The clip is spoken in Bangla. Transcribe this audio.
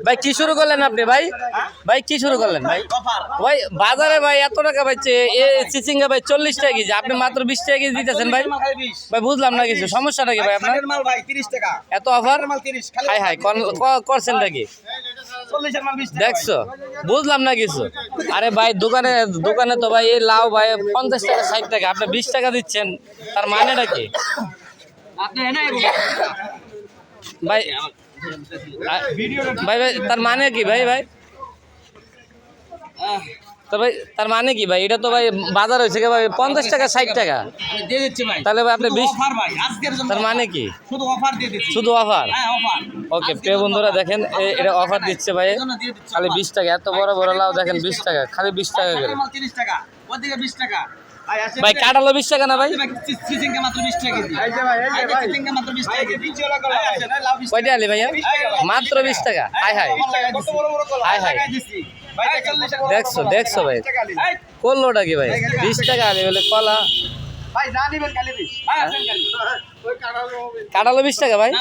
ভাই কি শুরু করলেন আপনি ভাই? ভাই কি শুরু করলেন ভাই? ভাই বাজারে ভাই এত টাকা পাইছে এ চিচিঙ্গা ভাই 40 টাকা কেজি, আপনি মাত্র 20 টাকা কেজি দিতেছেন ভাই। ভাই বুঝলাম না কিছু, সমস্যাটা কি ভাই আপনার? এত অফার হাই হাই করছেন নাকি? দেখছো, বুঝলাম না কিছু। আরে ভাই দোকানে দোকানে তো ভাই এই লাউ ভাই 50 টাকা 60 টাকা, আপনি 20 টাকা দিচ্ছেন, তার মানেটা কি ভাই? ভাই ভাই তার মানে কি ভাই? ভাই তো ভাই তার মানে কি ভাই? এটা তো ভাই বাজার হয়েছে কি ভাই 50 টাকা 60 টাকা, তাহলে ভাই আপনি 20, তার মানে কি? শুধু অফার? ওকে প্রিয় বন্ধুরা দেখেন এটা অফার দিচ্ছে ভাই, খালি 20 টাকা। এত বড় বড় লাউ দেখেন 20 টাকা, খালি 20 টাকা করে। ভাই কাঁঠালো 20 টাকা না ভাই? কয়টা আলি ভাইয়া? মাত্র 20 টাকা। হাই হাই হাই হাই, দেখছো দেখছো ভাই করলোটা কি ভাই? 20 টাকা আলি বলে কলা। কাঁঠালো 20 টাকা ভাই?